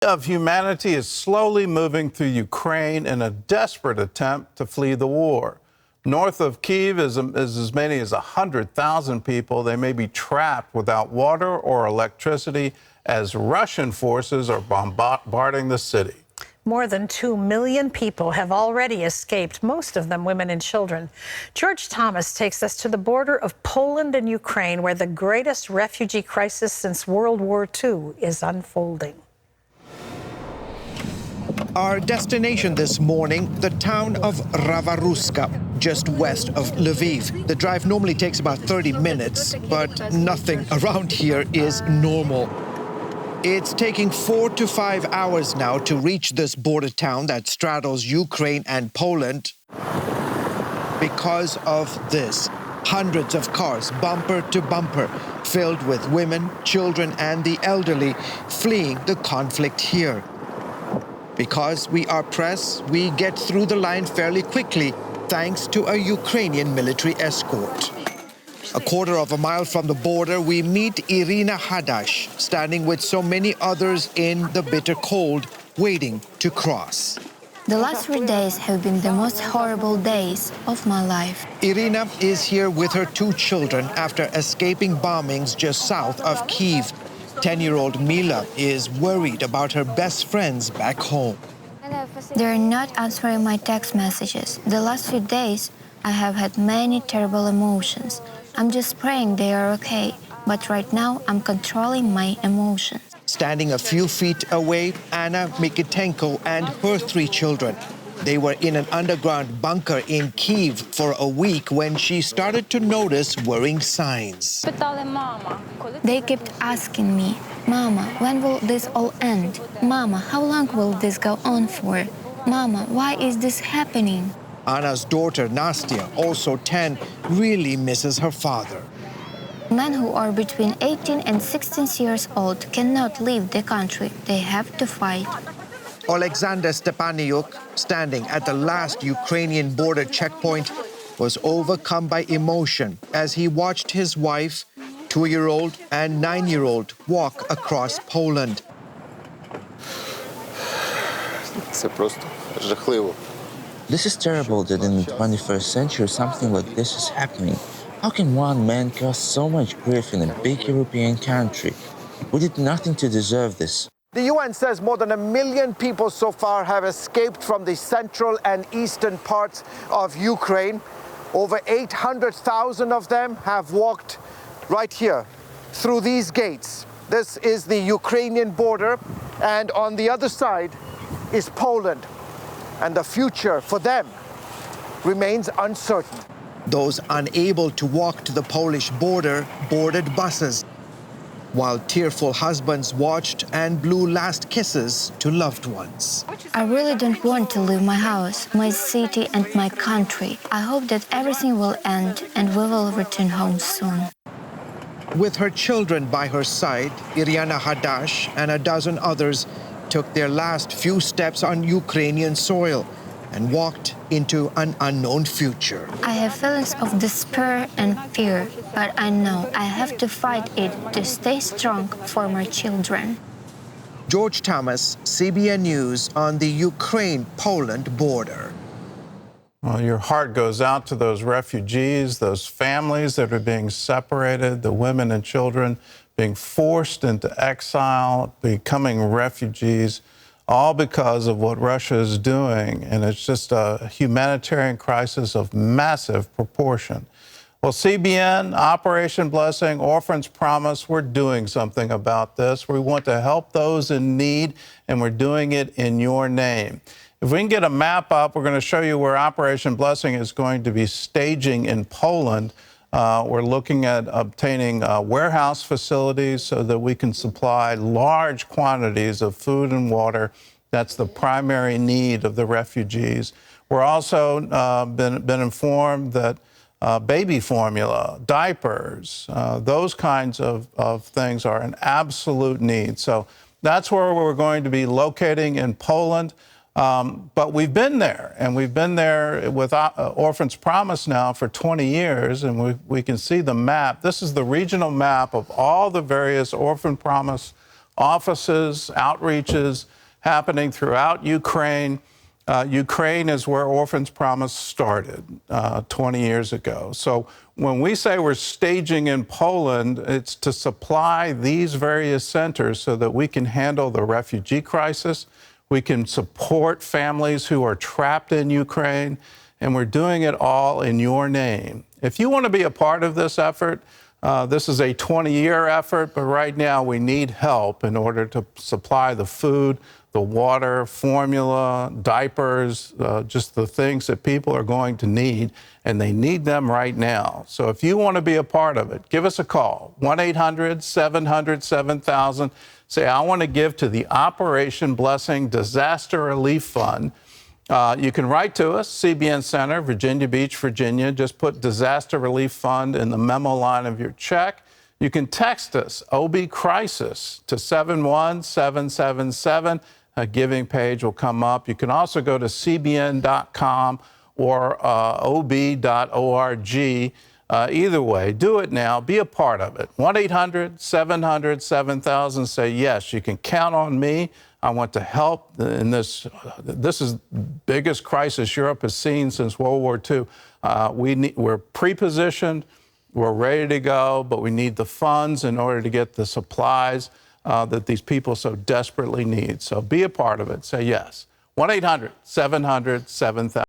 Of humanity is slowly moving through Ukraine in a desperate attempt to flee the war. North of Kyiv is as many as 100,000 people. They may be trapped without water or electricity as Russian forces are bombarding the city. More than 2 million people have already escaped, most of them women and children. George Thomas takes us to the border of Poland and Ukraine, where the greatest refugee crisis since World War II is unfolding. Our destination this morning, the town of Rava-ruska, just west of Lviv. The drive normally takes about 30 minutes, but nothing around here is normal. It's taking 4 to 5 hours now to reach this border town that straddles Ukraine and Poland because of this. Hundreds of cars, bumper to bumper, filled with women, children, and the elderly fleeing the conflict here. Because we are press, we get through the line fairly quickly, thanks to a Ukrainian military escort. A quarter of a mile from the border, we meet Irina Hadash, standing with so many others in the bitter cold, waiting to cross. The last 3 days have been the most horrible days of my life. Irina is here with her 2 children after escaping bombings just south of Kyiv. 10-year-old Mila is worried about her best friends back home. They're not answering my text messages. The last few days, I have had many terrible emotions. I'm just praying they are okay, but right now I'm controlling my emotions. Standing a few feet away, Anna Mikitenko and her 3 children. They were in an underground bunker in Kyiv for a week when she started to notice worrying signs. They kept asking me, "Mama, when will this all end? Mama, how long will this go on for? Mama, why is this happening?" Anna's daughter, Nastya, also 10, really misses her father. Men who are between 18 and 16 years old cannot leave the country. They have to fight. Alexander Stepaniuk, standing at the last Ukrainian border checkpoint, was overcome by emotion as he watched his wife, 2-year-old and 9-year-old walk across Poland. Це просто жахливо. This is terrible that in the 21st century something like this is happening. How can one man cause so much grief in a big European country? We did nothing to deserve this. The UN says more than 1 million people so far have escaped from the central and eastern parts of Ukraine. Over 800,000 of them have walked right here through these gates. This is the Ukrainian border, and on the other side is Poland. And the future for them remains uncertain. Those unable to walk to the Polish border boarded buses, while tearful husbands watched and blew last kisses to loved ones. I really don't want to leave my house, my city, and my country. I hope that everything will end and we will return home soon. With her children by her side, Irina Hadash and a dozen others took their last few steps on Ukrainian soil and walked into an unknown future. I have feelings of despair and fear, but I know I have to fight it to stay strong for my children. George Thomas, CBN News on the Ukraine-Poland border. Well, your heart goes out to those refugees, those families that are being separated, the women and children being forced into exile, becoming refugees, all because of what Russia is doing. And it's just a humanitarian crisis of massive proportion. Well, CBN, Operation Blessing, Orphans Promise, we're doing something about this. We want to help those in need, and we're doing it in your name. If we can get a map up, we're going to show you where Operation Blessing is going to be staging in Poland. We're looking at obtaining warehouse facilities so that we can supply large quantities of food and water. That's the primary need of the refugees. We're also been informed that baby formula, diapers, those kinds of things are an absolute need. So that's where we're going to be locating in Poland. But we've been there, and we've been there with Orphans Promise now for 20 years, and we can see the map. This is the regional map of all the various Orphan Promise offices, outreaches happening throughout Ukraine. Ukraine is where Orphans Promise started 20 years ago. So when we say we're staging in Poland, it's to supply these various centers so that we can handle the refugee crisis, we can support families who are trapped in Ukraine, and we're doing it all in your name. If you want to be a part of this effort, this is a 20-year effort, but right now we need help in order to supply the food, the water, formula, diapers, just the things that people are going to need, and they need them right now. So if you want to be a part of it, give us a call, 1-800-700-7000. Say, I want to give to the Operation Blessing Disaster Relief Fund. You can write to us, CBN Center, Virginia Beach, Virginia. Just put Disaster Relief Fund in the memo line of your check. You can text us, OB Crisis, to 71777. A giving page will come up. You can also go to cbn.com or ob.org. Either way, do it now. Be a part of it. 1-800-700-7000. Say, yes, you can count on me. I want to help in this. This is the biggest crisis Europe has seen since World War II. We're pre-positioned. We're ready to go, but we need the funds in order to get the supplies that these people so desperately need. So be a part of it. Say yes. 1-800-700-7000.